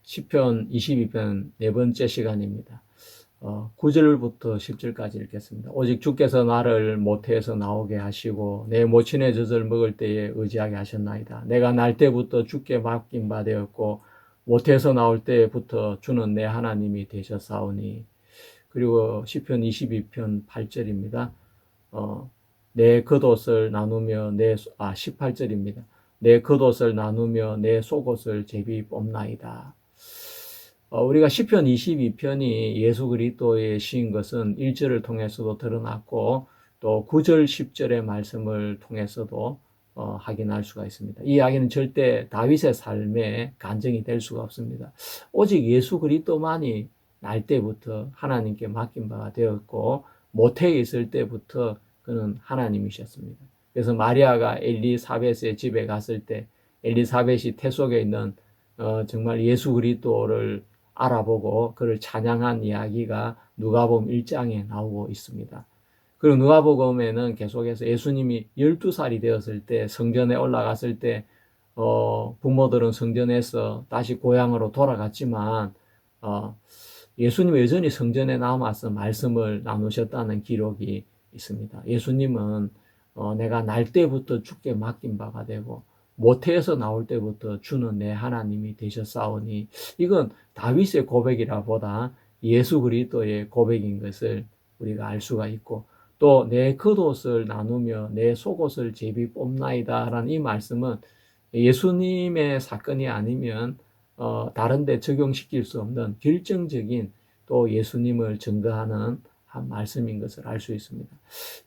시편 22편 네 번째 시간입니다. 9절부터 10절까지 읽겠습니다. 오직 주께서 나를 모태에서 나오게 하시고 내 모친의 젖을 먹을 때에 의지하게 하셨나이다. 내가 날 때부터 주께 맡긴 바 되었고 모태에서 나올 때부터 주는 내 하나님이 되셨사오니. 그리고 시편 22편 8절입니다. 내 겉옷을 나누며 18절입니다. 내 겉옷을 나누며 내 속옷을 제비 뽑나이다. 우리가 시편 22편이 예수 그리스도의 시인 것은 1절을 통해서도 드러났고 또 9절, 10절의 말씀을 통해서도 확인할 수가 있습니다. 이 이야기는 절대 다윗의 삶에 간증이 될 수가 없습니다. 오직 예수 그리스도만이 날 때부터 하나님께 맡긴 바가 되었고 모태에 있을 때부터 그는 하나님이셨습니다. 그래서 마리아가 엘리사벳의 집에 갔을 때 엘리사벳이 태 속에 있는 정말 예수 그리스도를 알아보고 그를 찬양한 이야기가 누가복음 1장에 나오고 있습니다. 그리고 누가복음에는 계속해서 예수님이 12살이 되었을 때 성전에 올라갔을 때 부모들은 성전에서 다시 고향으로 돌아갔지만 예수님은 여전히 성전에 남아서 말씀을 나누셨다는 기록이 있습니다. 예수님은 내가 날 때부터 주께 맡긴 바가 되고 모태에서 나올 때부터 주는 내 하나님이 되셨사오니, 이건 다윗의 고백이라 보다 예수 그리스도의 고백인 것을 우리가 알 수가 있고, 또 내 겉옷을 나누며 내 속옷을 제비 뽑나이다 라는 이 말씀은 예수님의 사건이 아니면 다른 데 적용시킬 수 없는 결정적인 또 예수님을 증거하는 한 말씀인 것을 알 수 있습니다.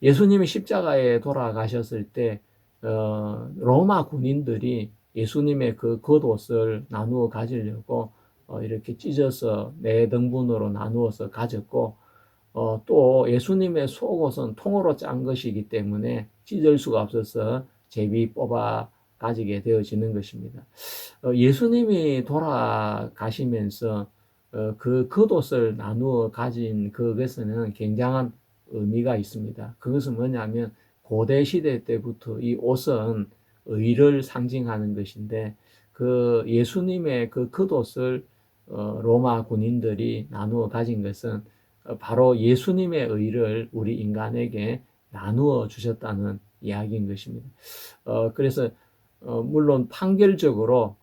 예수님이 십자가에 돌아가셨을 때 로마 군인들이 예수님의 그 겉옷을 나누어 가지려고 이렇게 찢어서 네 등분으로 나누어서 가졌고, 또 예수님의 속옷은 통으로 짠 것이기 때문에 찢을 수가 없어서 제비 뽑아 가지게 되어지는 것입니다. 예수님이 돌아가시면서 그 겉옷을 나누어 가진 그것에는 굉장한 의미가 있습니다. 그것은 뭐냐면 고대 시대 때부터 이 옷은 의를 상징하는 것인데, 그 예수님의 그 겉옷을 로마 군인들이 나누어 가진 것은 바로 예수님의 의를 우리 인간에게 나누어 주셨다는 이야기인 것입니다. 그래서 물론 판결적으로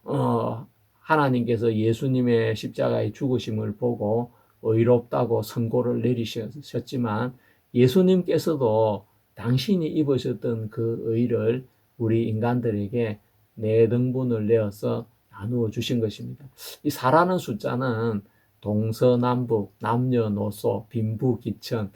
하나님께서 예수님의 십자가의 죽으심을 보고 의롭다고 선고를 내리셨지만, 예수님께서도 당신이 입으셨던 그 의를 우리 인간들에게 네 등분을 내어서 나누어 주신 것입니다. 이 4라는 숫자는 동서남북, 남녀노소, 빈부귀천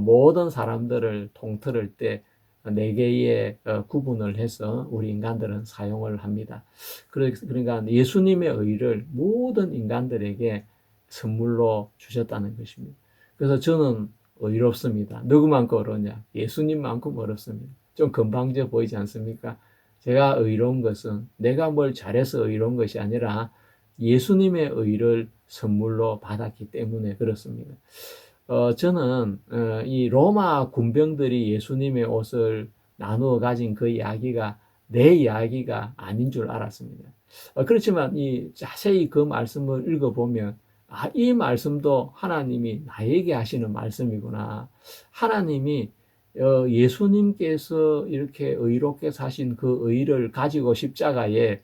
모든 사람들을 통틀을 때 네 개의 구분을 해서 우리 인간들은 사용을 합니다. 그러니까 예수님의 의를 모든 인간들에게 선물로 주셨다는 것입니다. 그래서 저는 의롭습니다. 누구만큼 어렵냐? 예수님만큼 어렵습니다. 좀 건방져 보이지 않습니까? 제가 의로운 것은 내가 뭘 잘해서 의로운 것이 아니라 예수님의 의를 선물로 받았기 때문에 그렇습니다. 저는 이 로마 군병들이 예수님의 옷을 나누어 가진 그 이야기가 내 이야기가 아닌 줄 알았습니다. 그렇지만 이 자세히 그 말씀을 읽어보면 이 말씀도 하나님이 나에게 하시는 말씀이구나. 하나님이 예수님께서 이렇게 의롭게 사신 그 의를 가지고 십자가에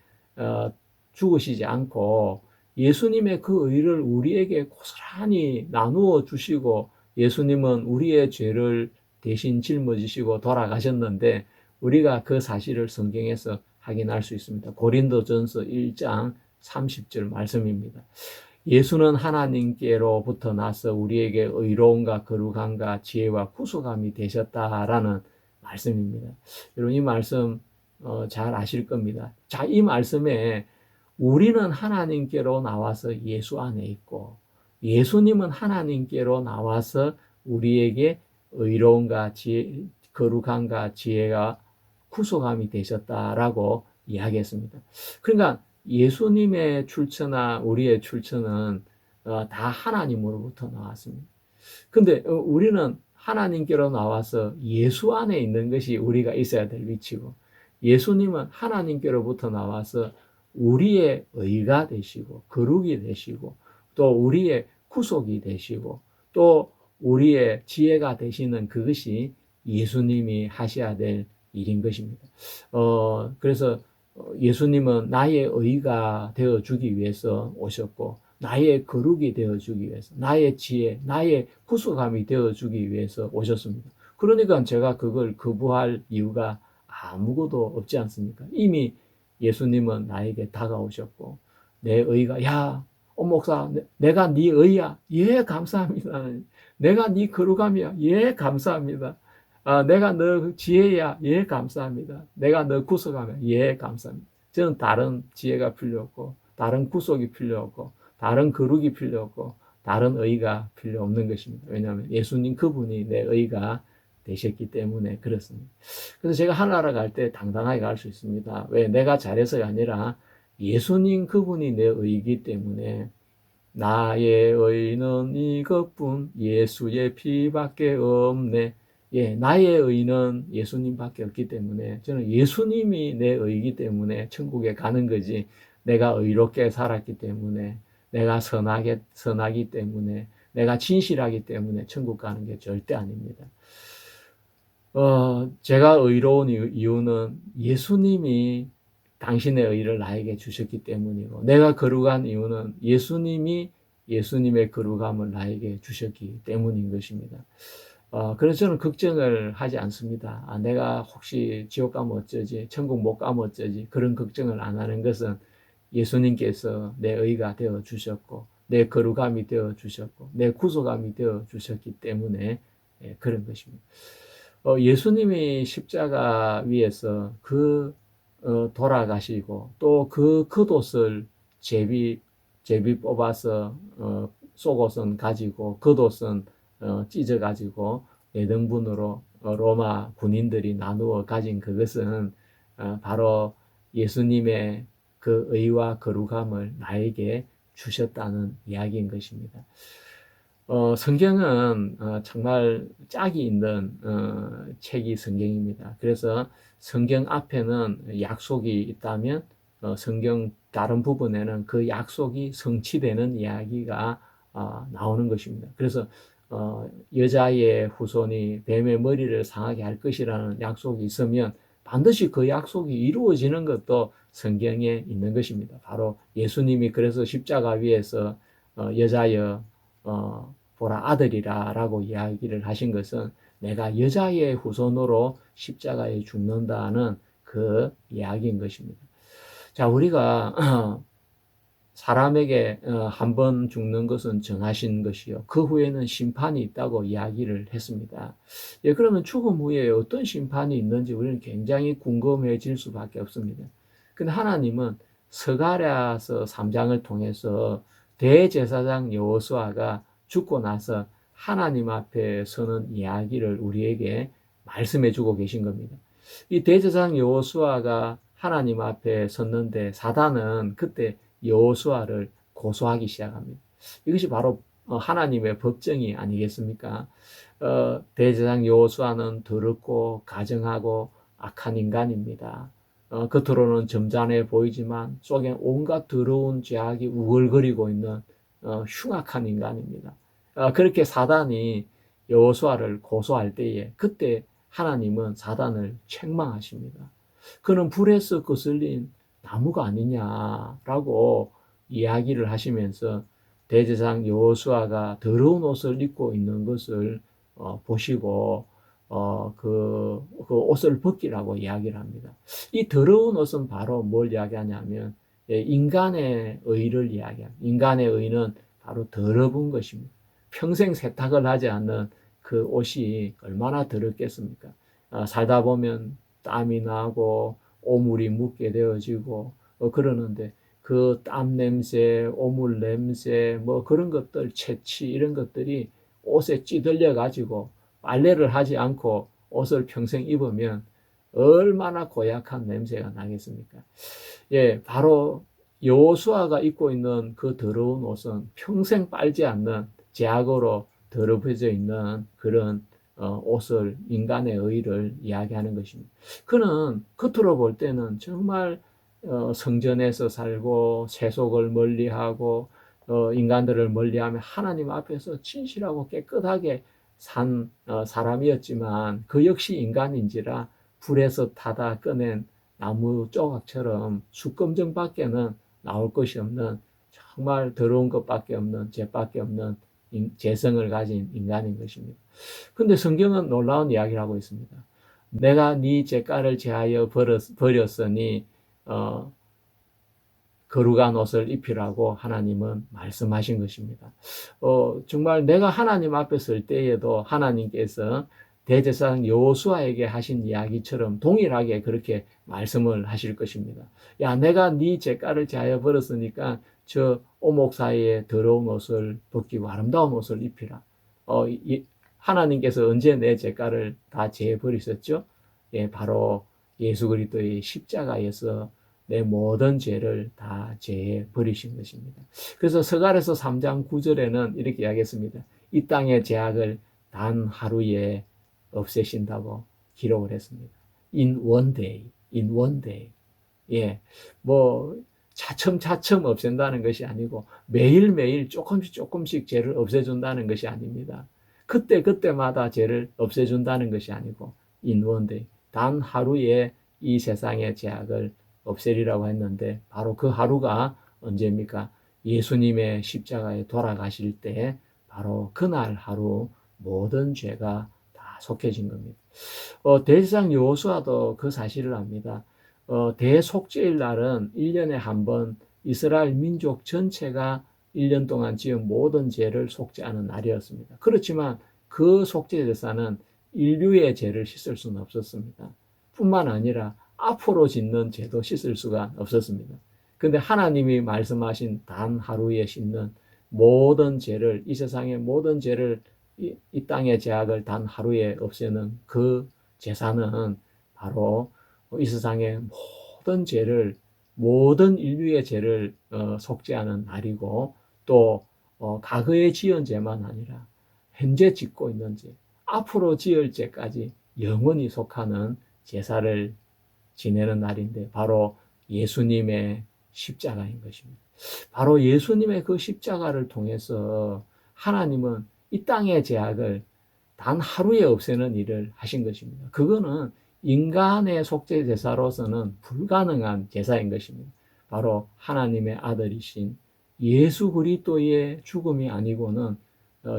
죽으시지 않고 예수님의 그 의를 우리에게 고스란히 나누어 주시고, 예수님은 우리의 죄를 대신 짊어지시고 돌아가셨는데 우리가 그 사실을 성경에서 확인할 수 있습니다. 고린도전서 1장 30절 말씀입니다. 예수는 하나님께로부터 나서 우리에게 의로움과 거룩함과 지혜와 구속함이 되셨다라는 말씀입니다. 여러분 이 말씀 잘 아실 겁니다. 자, 이 말씀에 우리는 하나님께로 나와서 예수 안에 있고 예수님은 하나님께로 나와서 우리에게 의로움과 지혜, 거룩함과 지혜가 구속함이 되셨다라고 이야기했습니다. 그러니까 예수님의 출처나 우리의 출처는 다 하나님으로부터 나왔습니다. 근데 우리는 하나님께로 나와서 예수 안에 있는 것이 우리가 있어야 될 위치고, 예수님은 하나님께로부터 나와서 우리의 의가 되시고 거룩이 되시고 또 우리의 구속이 되시고 또 우리의 지혜가 되시는 그것이 예수님이 하셔야 될 일인 것입니다. 그래서 예수님은 나의 의가 되어 주기 위해서 오셨고 나의 거룩이 되어 주기 위해서 나의 지혜, 나의 구속함이 되어 주기 위해서 오셨습니다. 그러니까 제가 그걸 거부할 이유가 아무것도 없지 않습니까? 이미 예수님은 나에게 다가오셨고 내 의가 야, 목사, 내가 네 의야. 예, 감사합니다. 내가 네 거룩함이야. 예, 감사합니다. 내가 너 지혜야. 예, 감사합니다. 내가 너 구속함이야. 예, 감사합니다. 저는 다른 지혜가 필요 없고 다른 구속이 필요 없고 다른 거룩이 필요 없고 다른 의가 필요 없는 것입니다. 왜냐하면 예수님 그분이 내 의가 되셨기 때문에 그렇습니다. 그래서 제가 하나님 갈 때 당당하게 갈 수 있습니다. 왜? 내가 잘해서가 아니라 예수님 그분이 내 의이기 때문에 나의 의는 이것뿐 예수의 피밖에 없네. 예, 나의 의는 예수님밖에 없기 때문에 저는 예수님이 내 의이기 때문에 천국에 가는 거지. 내가 의롭게 살았기 때문에 내가 선하기 때문에 내가 진실하기 때문에 천국 가는 게 절대 아닙니다. 제가 의로운 이유는 예수님이 당신의 의를 나에게 주셨기 때문이고, 내가 거룩한 이유는 예수님이 예수님의 거룩함을 나에게 주셨기 때문인 것입니다. 그래서 저는 걱정을 하지 않습니다. 내가 혹시 지옥 가면 어쩌지, 천국 못 가면 어쩌지, 그런 걱정을 안 하는 것은 예수님께서 내 의가 되어 주셨고, 내 거룩함이 되어 주셨고, 내 구속함이 되어 주셨기 때문에 그런 것입니다. 예수님이 십자가 위에서 돌아가시고 또 그 겉옷을 제비 뽑아서 속옷은 가지고 겉옷은 찢어 가지고 네 등분으로 로마 군인들이 나누어 가진 그것은 바로 예수님의 그 의와 거룩함을 나에게 주셨다는 이야기인 것입니다. 성경은 정말 짝이 있는 책이 성경입니다. 그래서 성경 앞에는 약속이 있다면 성경 다른 부분에는 그 약속이 성취되는 이야기가 나오는 것입니다. 그래서 여자의 후손이 뱀의 머리를 상하게 할 것이라는 약속이 있으면 반드시 그 약속이 이루어지는 것도 성경에 있는 것입니다. 바로 예수님이 그래서 십자가 위에서 여자여 보라 아들이라 라고 이야기를 하신 것은 내가 여자의 후손으로 십자가에 죽는다는 그 이야기인 것입니다. 자, 우리가 사람에게 한 번 죽는 것은 정하신 것이요. 그 후에는 심판이 있다고 이야기를 했습니다. 예, 그러면 죽음 후에 어떤 심판이 있는지 우리는 굉장히 궁금해질 수밖에 없습니다. 근데 하나님은 스가랴서 3장을 통해서 대제사장 여호수아가 죽고 나서 하나님 앞에 서는 이야기를 우리에게 말씀해 주고 계신 겁니다. 이 대제사장 여호수아가 하나님 앞에 섰는데 사단은 그때 여호수아를 고소하기 시작합니다. 이것이 바로 하나님의 법정이 아니겠습니까? 대제사장 여호수아는 더럽고 가증하고 악한 인간입니다. 겉으로는 점잖해 보이지만 속에 온갖 더러운 죄악이 우글거리고 있는 흉악한 인간입니다. 그렇게 사단이 여호수아를 고소할 때에 그때 하나님은 사단을 책망하십니다. 그는 불에서 거슬린 나무가 아니냐라고 이야기를 하시면서 대제사장 여호수아가 더러운 옷을 입고 있는 것을 보시고 그 옷을 벗기라고 이야기를 합니다. 이 더러운 옷은 바로 뭘 이야기하냐면 인간의 의를 이야기합니다. 인간의 의는 바로 더러운 것입니다. 평생 세탁을 하지 않는 그 옷이 얼마나 더럽겠습니까? 살다 보면 땀이 나고 오물이 묻게 되어지고 그러는데 그 땀 냄새, 오물 냄새, 뭐 그런 것들, 채취 이런 것들이 옷에 찌들려 가지고 빨래를 하지 않고 옷을 평생 입으면 얼마나 고약한 냄새가 나겠습니까? 예, 바로 여호수아가 입고 있는 그 더러운 옷은 평생 빨지 않는 제약으로 더럽혀져 있는 그런 옷을 인간의 의를 이야기하는 것입니다. 그는 겉으로 볼 때는 정말 성전에서 살고 세속을 멀리하고 인간들을 멀리하며 하나님 앞에서 진실하고 깨끗하게 산 사람이었지만 그 역시 인간인지라 불에서 타다 꺼낸 나무 조각처럼 숯검정밖에는 나올 것이 없는 정말 더러운 것밖에 없는 죄밖에 없는 죄성을 가진 인간인 것입니다. 근데 성경은 놀라운 이야기를 하고 있습니다. 내가 네 죄가를 제하여 버렸으니 어, 거룩한 옷을 입히라고 하나님은 말씀하신 것입니다. 정말 내가 하나님 앞에 설 때에도 하나님께서 대제사장 여호수아에게 하신 이야기처럼 동일하게 그렇게 말씀을 하실 것입니다. 야, 내가 네 죄가를 제하여 버렸으니까 저 오목 사이에 더러운 옷을 벗기고 아름다운 옷을 입히라. 하나님께서 언제 내 죄가를 다 제해 버리셨죠? 예, 바로 예수 그리스도의 십자가에서 내 모든 죄를 다 제해 버리신 것입니다. 그래서 서갈에서 3장 9절에는 이렇게 이야기했습니다. 이 땅의 죄악을 단 하루에 없애신다고 기록을 했습니다. In one day, in one day. 예, 뭐 차츰차츰 없앤다는 것이 아니고 매일매일 조금씩 죄를 없애준다는 것이 아닙니다. 그때마다 죄를 없애준다는 것이 아니고 in one day, 단 하루에 이 세상의 죄악을 없애리라고 했는데 바로 그 하루가 언제입니까? 예수님의 십자가에 돌아가실 때 바로 그날 하루 모든 죄가 다 속해진 겁니다. 대제사장 여호수아도 그 사실을 압니다. 대속죄일 날은 1년에 한 번 이스라엘 민족 전체가 1년 동안 지은 모든 죄를 속죄하는 날이었습니다. 그렇지만 그 속죄 제사는 인류의 죄를 씻을 수는 없었습니다. 뿐만 아니라 앞으로 짓는 죄도 씻을 수가 없었습니다. 근데 하나님이 말씀하신 단 하루에 씻는 모든 죄를, 이 세상의 모든 죄를, 이 땅의 죄악을 단 하루에 없애는 그 제사는 바로 이 세상의 모든 죄를, 모든 인류의 죄를 속죄하는 날이고, 또 과거에 지은 죄만 아니라 현재 짓고 있는 죄, 앞으로 지을 죄까지 영원히 속하는 제사를 지내는 날인데 바로 예수님의 십자가인 것입니다. 바로 예수님의 그 십자가를 통해서 하나님은 이 땅의 죄악을 단 하루에 없애는 일을 하신 것입니다. 그거는 인간의 속죄 제사로서는 불가능한 제사인 것입니다. 바로 하나님의 아들이신 예수 그리스도의 죽음이 아니고는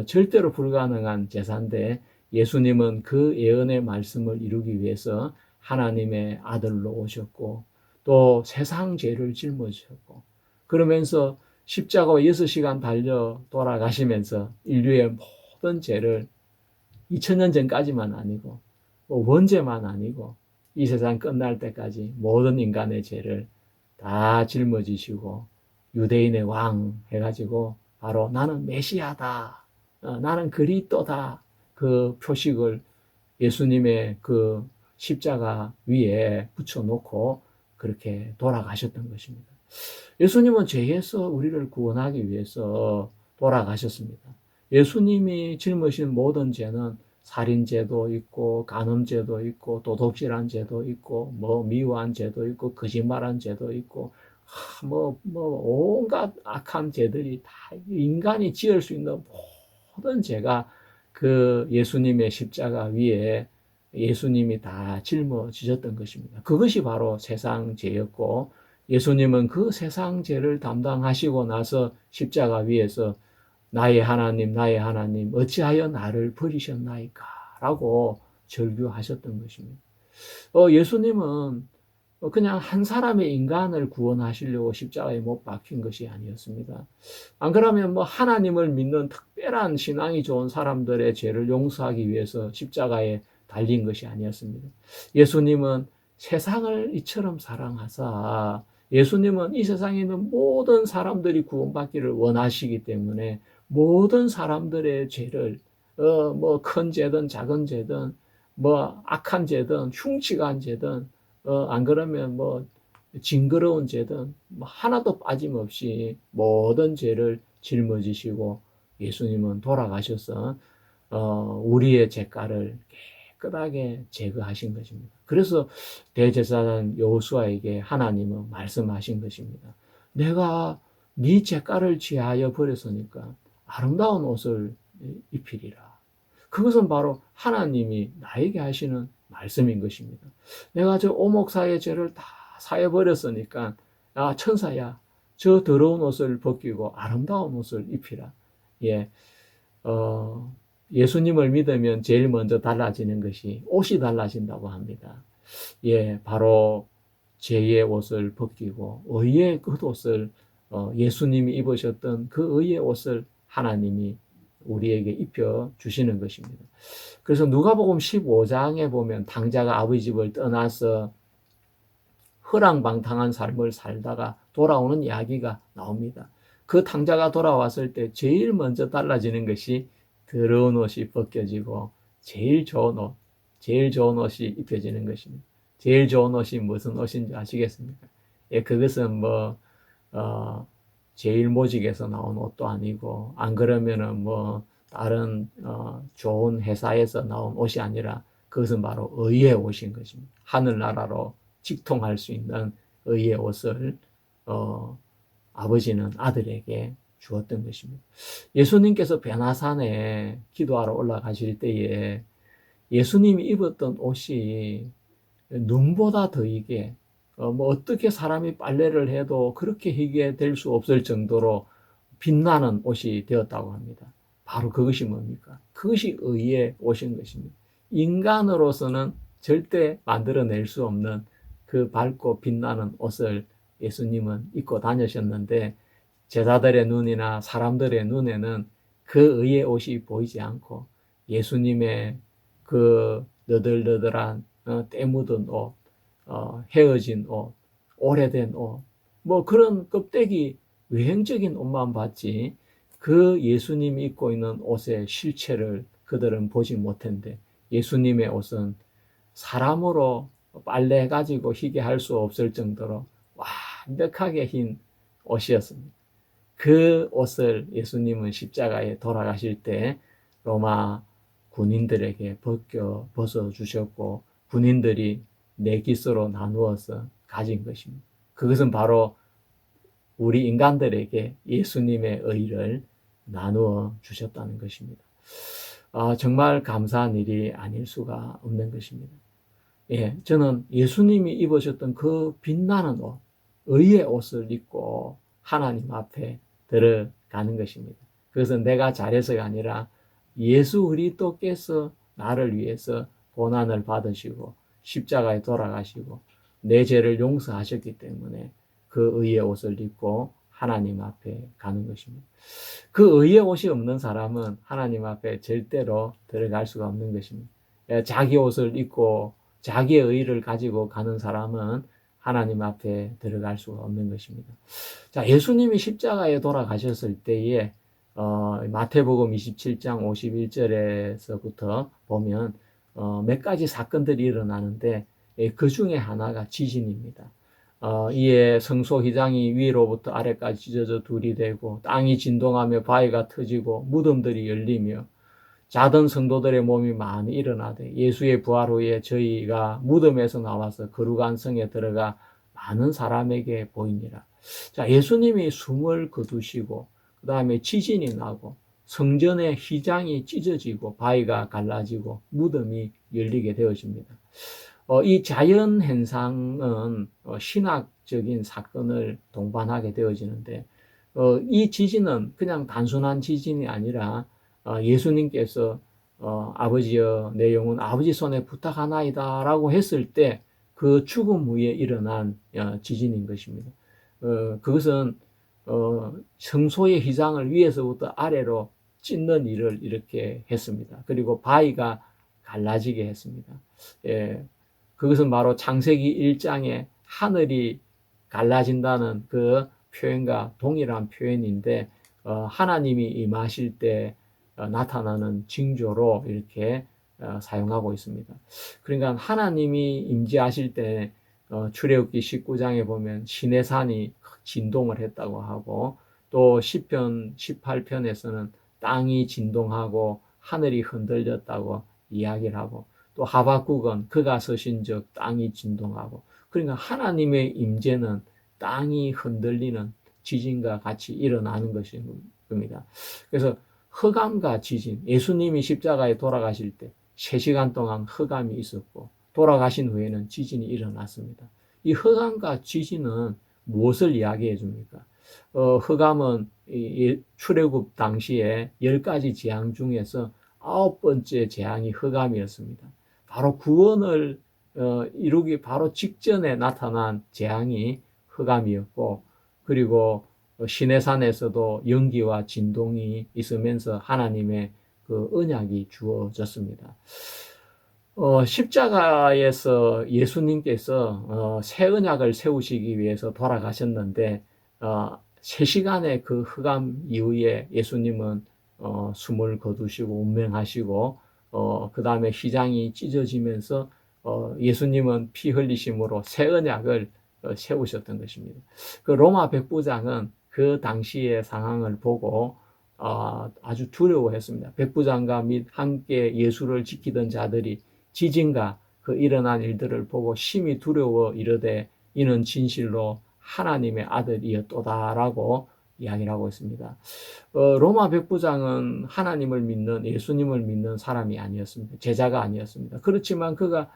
절대로 불가능한 제사인데 예수님은 그 예언의 말씀을 이루기 위해서 하나님의 아들로 오셨고 또 세상 죄를 짊어지셨고 그러면서 십자가와 6시간 달려 돌아가시면서 인류의 모든 죄를 2000년 전까지만 아니고 원죄만 아니고 이 세상 끝날 때까지 모든 인간의 죄를 다 짊어지시고 유대인의 왕 해가지고 바로 나는 메시아다, 나는 그리스도다 그 표식을 예수님의 그 십자가 위에 붙여놓고 그렇게 돌아가셨던 것입니다. 예수님은 죄에서 우리를 구원하기 위해서 돌아가셨습니다. 예수님이 짊으신 모든 죄는 살인죄도 있고 간음죄도 있고 도둑질한 죄도 있고 뭐 미워한 죄도 있고 거짓말한 죄도 있고 온갖 악한 죄들이 다 인간이 지을 수 있는 모든 죄가 그 예수님의 십자가 위에 예수님이 다 짊어지셨던 것입니다. 그것이 바로 세상 죄였고 예수님은 그 세상 죄를 담당하시고 나서 십자가 위에서 나의 하나님 어찌하여 나를 버리셨나이까 라고 절규하셨던 것입니다. 예수님은 그냥 한 사람의 인간을 구원하시려고 십자가에 못 박힌 것이 아니었습니다. 안 그러면 하나님을 믿는 특별한 신앙이 좋은 사람들의 죄를 용서하기 위해서 십자가에 달린 것이 아니었습니다. 예수님은 세상을 이처럼 사랑하사 예수님은 이 세상에 있는 모든 사람들이 구원받기를 원하시기 때문에 모든 사람들의 죄를 큰 죄든 작은 죄든 악한 죄든 흉측한 죄든 안 그러면 징그러운 죄든 하나도 빠짐없이 모든 죄를 짊어지시고 예수님은 돌아가셔서 우리의 죄가를 깨끗하게 제거하신 것입니다. 그래서 대제사장 여호수아에게 하나님은 말씀하신 것입니다. 내가 네 죄가를 취하여 버렸으니까 아름다운 옷을 입히리라. 그것은 바로 하나님이 나에게 하시는 말씀인 것입니다. 내가 저 오목사의 죄를 다 사해 버렸으니까 야 천사야 저 더러운 옷을 벗기고 아름다운 옷을 입히라. 예, 예수님을 믿으면 제일 먼저 달라지는 것이 옷이 달라진다고 합니다. 예, 바로 죄의 옷을 벗기고 의의 겉옷을 예수님이 입으셨던 그 의의 옷을 하나님이 우리에게 입혀 주시는 것입니다. 그래서 누가복음 15장에 보면 당자가 아버지 집을 떠나서 허랑방탕한 삶을 살다가 돌아오는 이야기가 나옵니다. 그 탕자가 돌아왔을 때 제일 먼저 달라지는 것이 더러운 옷이 벗겨지고 제일 좋은 옷이 입혀지는 것입니다. 제일 좋은 옷이 무슨 옷인지 아시겠습니까? 예, 그것은 제일 모직에서 나온 옷도 아니고, 안 그러면은 다른, 좋은 회사에서 나온 옷이 아니라, 그것은 바로 의의 옷인 것입니다. 하늘나라로 직통할 수 있는 의의 옷을, 아버지는 아들에게 주었던 것입니다. 예수님께서 베나산에 기도하러 올라가실 때에 예수님이 입었던 옷이 눈보다 더 희게, 어떻게 사람이 빨래를 해도 그렇게 희게 될 수 없을 정도로 빛나는 옷이 되었다고 합니다. 바로 그것이 뭡니까? 그것이 의의 옷인 것입니다. 인간으로서는 절대 만들어낼 수 없는 그 밝고 빛나는 옷을 예수님은 입고 다니셨는데, 제자들의 눈이나 사람들의 눈에는 그 의의 옷이 보이지 않고 예수님의 그 너덜너덜한 때 묻은 옷, 헤어진 옷, 오래된 옷, 그런 껍데기 외형적인 옷만 봤지 그 예수님이 입고 있는 옷의 실체를 그들은 보지 못했는데, 예수님의 옷은 사람으로 빨래해가지고 희게 할 수 없을 정도로 완벽하게 흰 옷이었습니다. 그 옷을 예수님은 십자가에 돌아가실 때 로마 군인들에게 벗어주셨고, 군인들이 네 깃으로 나누어서 가진 것입니다. 그것은 바로 우리 인간들에게 예수님의 의를 나누어 주셨다는 것입니다. 정말 감사한 일이 아닐 수가 없는 것입니다. 예, 저는 예수님이 입으셨던 그 빛나는 옷, 의의 옷을 입고 하나님 앞에 들어가는 것입니다. 그것은 내가 잘해서가 아니라 예수 그리스도께서 나를 위해서 고난을 받으시고 십자가에 돌아가시고 내 죄를 용서하셨기 때문에 그 의의 옷을 입고 하나님 앞에 가는 것입니다. 그 의의 옷이 없는 사람은 하나님 앞에 절대로 들어갈 수가 없는 것입니다. 자기 옷을 입고 자기의 의를 가지고 가는 사람은 하나님 앞에 들어갈 수가 없는 것입니다. 자, 예수님이 십자가에 돌아가셨을 때에 마태복음 27장 51절에서부터 보면 몇 가지 사건들이 일어나는데, 그 중에 하나가 지진입니다. 이에 성소 휘장이 위로부터 아래까지 찢어져 둘이 되고 땅이 진동하며 바위가 터지고 무덤들이 열리며 자던 성도들의 몸이 많이 일어나되, 예수의 부활 후에 저희가 무덤에서 나와서 거룩한 성에 들어가 많은 사람에게 보이니라. 자, 예수님이 숨을 거두시고 그 다음에 지진이 나고 성전의 휘장이 찢어지고 바위가 갈라지고 무덤이 열리게 되어집니다. 이 자연 현상은 신학적인 사건을 동반하게 되어지는데, 이 지진은 그냥 단순한 지진이 아니라 예수님께서 아버지여 내 영혼 아버지 손에 부탁하나이다 라고 했을 때 그 죽음 후에 일어난 지진인 것입니다. 그것은 성소의 휘장을 위에서부터 아래로 찢는 일을 이렇게 했습니다. 그리고 바위가 갈라지게 했습니다. 예, 그것은 바로 창세기 1장에 하늘이 갈라진다는 그 표현과 동일한 표현인데, 하나님이 임하실 때 나타나는 징조로 이렇게 사용하고 있습니다. 그러니까 하나님이 임재하실 때 출애굽기 19장에 보면 시내산이 진동을 했다고 하고, 또 시편 18편에서는 땅이 진동하고 하늘이 흔들렸다고 이야기를 하고, 또 하박국은 그가 서신즉 땅이 진동하고, 그러니까 하나님의 임재는 땅이 흔들리는 지진과 같이 일어나는 것입니다. 그래서 흑암과 지진, 예수님이 십자가에 돌아가실 때 3시간 동안 흑암이 있었고 돌아가신 후에는 지진이 일어났습니다. 이 흑암과 지진은 무엇을 이야기해 줍니까? 흑암은 출애굽 당시에 10가지 재앙 중에서 9번째 재앙이 흑암이었습니다. 바로 구원을 이루기 바로 직전에 나타난 재앙이 흑암이었고, 그리고 시내산에서도 연기와 진동이 있으면서 하나님의 그 언약이 주어졌습니다. 십자가에서 예수님께서 새 언약을 세우시기 위해서 돌아가셨는데 3시간의 그 흑암 이후에 예수님은 숨을 거두시고 운명하시고 그 다음에 휘장이 찢어지면서 예수님은 피 흘리심으로 새 언약을 세우셨던 것입니다. 그 로마 백부장은 그 당시의 상황을 보고 아주 두려워했습니다. 백부장과 및 함께 예수를 지키던 자들이 지진과 그 일어난 일들을 보고 심히 두려워 이르되 이는 진실로 하나님의 아들이었도다라고 이야기를 하고 있습니다. 로마 백부장은 하나님을 믿는, 예수님을 믿는 사람이 아니었습니다. 제자가 아니었습니다. 그렇지만 그가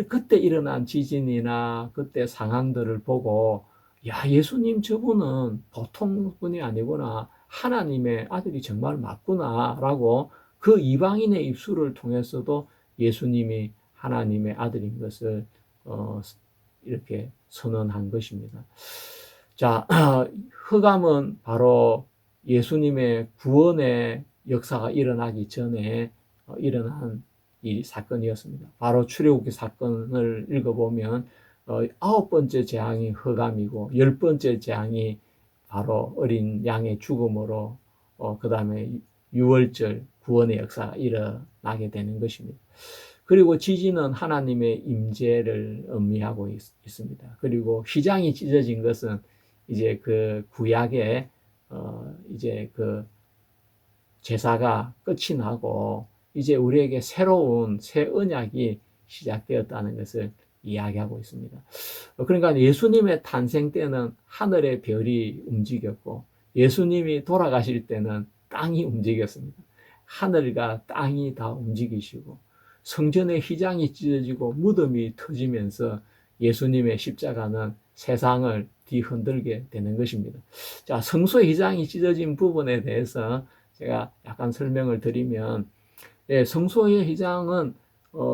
그때 일어난 지진이나 그때 상황들을 보고 야, 예수님 저분은 보통 분이 아니구나, 하나님의 아들이 정말 맞구나 라고 그 이방인의 입술을 통해서도 예수님이 하나님의 아들인 것을 이렇게 선언한 것입니다. 자, 흑암은 바로 예수님의 구원의 역사가 일어나기 전에 일어난 이 사건이었습니다. 바로 출애굽기 사건을 읽어보면 9번째 재앙이 흑암이고 10번째 재앙이 바로 어린 양의 죽음으로 그 다음에 유월절 구원의 역사가 일어나게 되는 것입니다. 그리고 지진은 하나님의 임재를 의미하고 있습니다. 그리고 휘장이 찢어진 것은 이제 그 구약의 이제 그 제사가 끝이 나고 이제 우리에게 새로운 새 언약이 시작되었다는 것을 이야기하고 있습니다. 그러니까 예수님의 탄생 때는 하늘의 별이 움직였고 예수님이 돌아가실 때는 땅이 움직였습니다. 하늘과 땅이 다 움직이시고 성전의 휘장이 찢어지고 무덤이 터지면서 예수님의 십자가는 세상을 뒤흔들게 되는 것입니다. 자, 성소의 휘장이 찢어진 부분에 대해서 제가 약간 설명을 드리면, 성소의 휘장은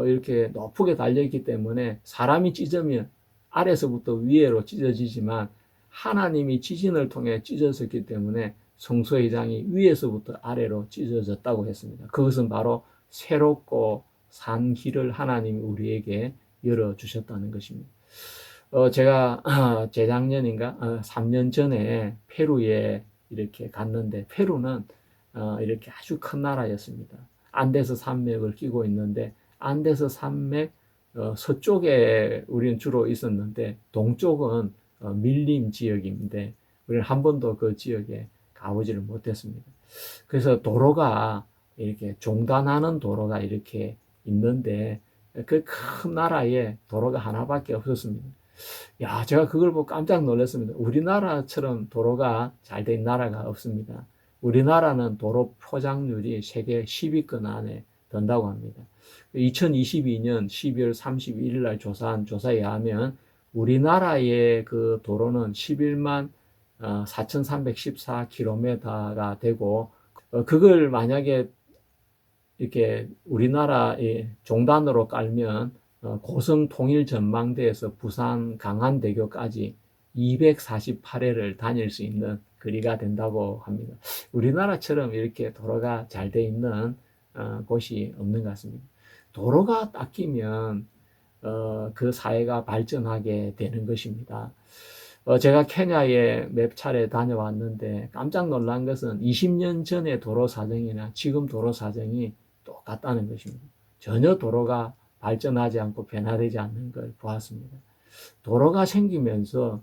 이렇게 높게 달려있기 때문에 사람이 찢으면 아래서부터 위로 찢어지지만 하나님이 지진을 통해 찢어졌기 때문에 성소의 휘장이 위에서부터 아래로 찢어졌다고 했습니다. 그것은 바로 새롭고 산 길을 하나님이 우리에게 열어주셨다는 것입니다. 제가 재작년인가 3년 전에 페루에 이렇게 갔는데 페루는 이렇게 아주 큰 나라였습니다. 안데스 산맥을 끼고 있는데 안데스 산맥 서쪽에 우리는 주로 있었는데 동쪽은 밀림 지역인데 우리는 한 번도 그 지역에 가보지를 못했습니다. 그래서 도로가 이렇게 종단하는 도로가 이렇게 있는데 그 큰 나라에 도로가 하나밖에 없었습니다. 야, 제가 그걸 보고 깜짝 놀랐습니다. 우리나라처럼 도로가 잘 된 나라가 없습니다. 우리나라는 도로 포장률이 세계 10위권 안에 든다고 합니다. 2022년 12월 31일 날 조사한 조사에 의하면 우리나라의 그 도로는 11만 4,314km가 되고 그걸 만약에 이렇게 우리나라의 종단으로 깔면 고성 통일 전망대에서 부산 강한대교까지 248회를 다닐 수 있는 거리가 된다고 합니다. 우리나라처럼 이렇게 도로가 잘 돼 있는 곳이 없는 것 같습니다. 도로가 닦이면 그 사회가 발전하게 되는 것입니다. 제가 케냐에 몇 차례 다녀왔는데 깜짝 놀란 것은 20년 전의 도로 사정이나 지금 도로 사정이 똑같다는 것입니다. 전혀 도로가 발전하지 않고 변화되지 않는 걸 보았습니다. 도로가 생기면서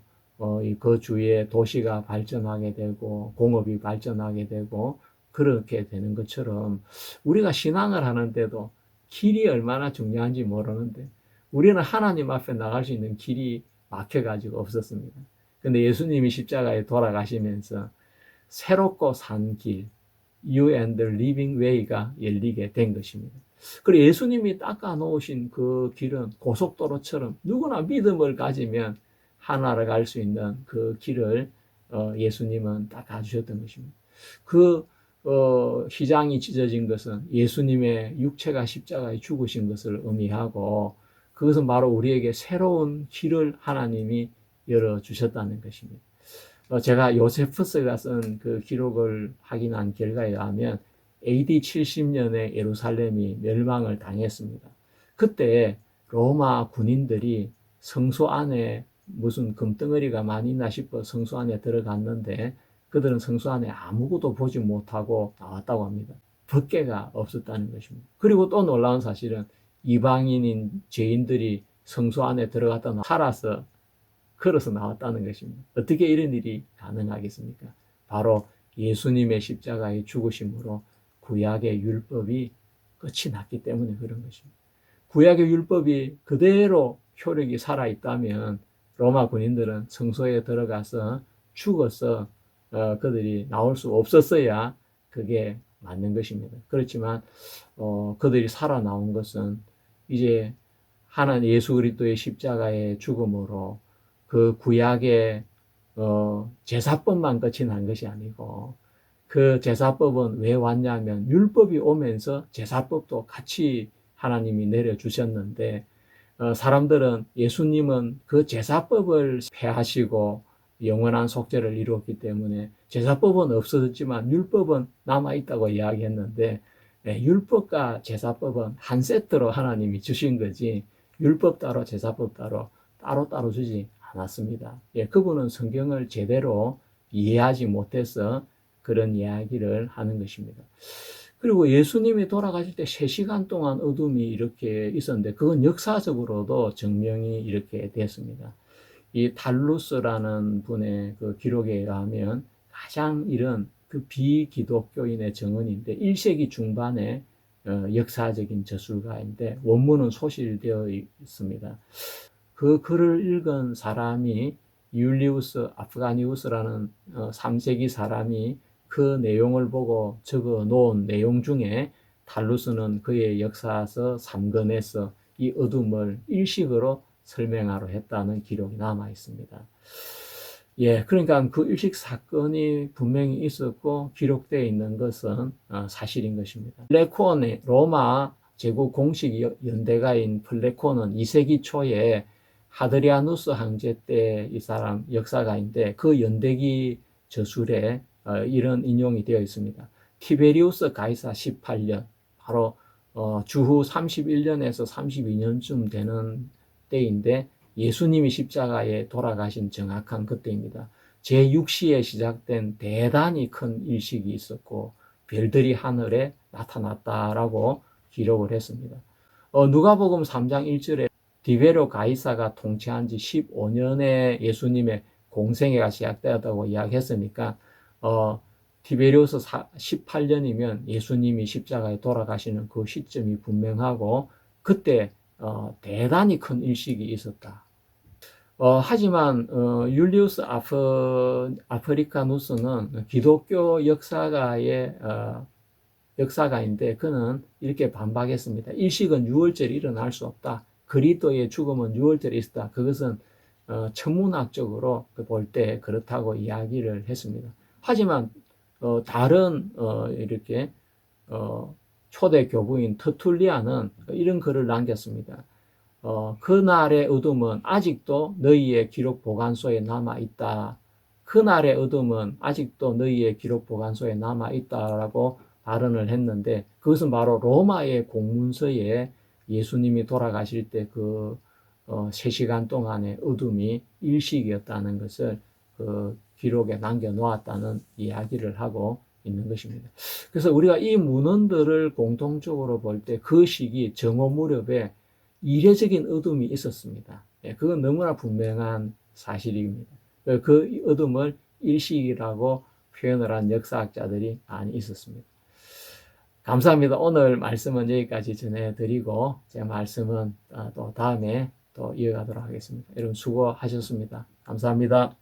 그 주위에 도시가 발전하게 되고 공업이 발전하게 되고 그렇게 되는 것처럼 우리가 신앙을 하는데도 길이 얼마나 중요한지 모르는데 우리는 하나님 앞에 나갈 수 있는 길이 막혀가지고 없었습니다. 근데 예수님이 십자가에 돌아가시면서 새롭고 산 길, You and the Living Way가 열리게 된 것입니다. 그리고 예수님이 닦아 놓으신 그 길은 고속도로처럼 누구나 믿음을 가지면 하나를 갈 수 있는 그 길을 예수님은 닦아 주셨던 것입니다. 그 휘장이 찢어진 것은 예수님의 육체가 십자가에 죽으신 것을 의미하고 그것은 바로 우리에게 새로운 길을 하나님이 열어주셨다는 것입니다. 제가 요세푸스가 쓴 그 기록을 확인한 결과에 의하면 AD 70년에 예루살렘이 멸망을 당했습니다. 그때 로마 군인들이 성소 안에 무슨 금덩어리가 많이 있나 싶어 성소 안에 들어갔는데 그들은 성소 안에 아무것도 보지 못하고 나왔다고 합니다. 벗개가 없었다는 것입니다. 그리고 또 놀라운 사실은 이방인인 죄인들이 성소 안에 들어갔다 살아서 걸어서 나왔다는 것입니다. 어떻게 이런 일이 가능하겠습니까? 바로 예수님의 십자가의 죽으심으로 구약의 율법이 끝이 났기 때문에 그런 것입니다. 구약의 율법이 그대로 효력이 살아있다면 로마 군인들은 성소에 들어가서 죽어서 그들이 나올 수 없었어야 그게 맞는 것입니다. 그렇지만 그들이 살아나온 것은 이제 하나님 예수 그리스도의 십자가의 죽음으로 그 구약의 제사법만 끝이 난 것이 아니고 그 제사법은 왜 왔냐면 율법이 오면서 제사법도 같이 하나님이 내려주셨는데 사람들은 예수님은 그 제사법을 폐하시고 영원한 속죄를 이루었기 때문에 제사법은 없어졌지만 율법은 남아있다고 이야기했는데 율법과 제사법은 한 세트로 하나님이 주신 거지 율법 따로 제사법 따로 주지 않았습니다. 그분은 성경을 제대로 이해하지 못해서 그런 이야기를 하는 것입니다. 그리고 예수님이 돌아가실 때 3시간 동안 어둠이 이렇게 있었는데 그건 역사적으로도 증명이 이렇게 됐습니다. 이 달루스라는 분의 그 기록에 의하면 가장 이런 그 비기독교인의 정언인데 1세기 중반에 역사적인 저술가인데 원문은 소실되어 있습니다. 그 글을 읽은 사람이 율리우스 아프가니우스라는 3세기 사람이 그 내용을 보고 적어 놓은 내용 중에 달루스는 그의 역사서 3권에서 이 어둠을 일식으로 설명하려 했다는 기록이 남아 있습니다. 그러니까 그 일식 사건이 분명히 있었고 기록되어 있는 것은 사실인 것입니다. 플레콘의 로마 제국 공식 연대가인 플레콘은 2세기 초에 하드리아누스 황제 때 이 사람 역사가인데 그 연대기 저술에 이런 인용이 되어 있습니다. 티베리우스 가이사 18년 바로 주후 31년에서 32년쯤 되는 때인데 예수님이 십자가에 돌아가신 정확한 그때입니다. 제6시에 시작된 대단히 큰 일식이 있었고 별들이 하늘에 나타났다라고 기록을 했습니다. 누가복음 3장 1절에 디베로 가이사가 통치한 지 15년에 예수님의 공생애가 시작되었다고 이야기했으니까 티베리우스 18년이면 예수님이 십자가에 돌아가시는 그 시점이 분명하고 그때 대단히 큰 일식이 있었다. 하지만 율리우스 아프리카누스는 기독교 역사가의 역사가인데 그는 이렇게 반박했습니다. 일식은 유월절에 일어날 수 없다. 그리스도의 죽음은 유월절에 있었다. 그것은 천문학적으로 볼 때 그렇다고 이야기를 했습니다. 하지만 다른 이렇게 초대 교부인 터툴리아는 이런 글을 남겼습니다. 그날의 어둠은 아직도 너희의 기록 보관소에 남아있다. 그날의 어둠은 아직도 너희의 기록 보관소에 남아있다라고 발언을 했는데 그것은 바로 로마의 공문서에 예수님이 돌아가실 때 그 3시간 동안의 어둠이 일식이었다는 것을 그 기록에 남겨놓았다는 이야기를 하고 있는 것입니다. 그래서 우리가 이 문헌들을 공통적으로 볼 때 그 시기 정오 무렵에 이례적인 어둠이 있었습니다. 그건 너무나 분명한 사실입니다. 그 어둠을 일식이라고 표현을 한 역사학자들이 많이 있었습니다. 감사합니다. 오늘 말씀은 여기까지 전해드리고 제 말씀은 또 다음에 또 이어가도록 하겠습니다. 여러분 수고하셨습니다. 감사합니다.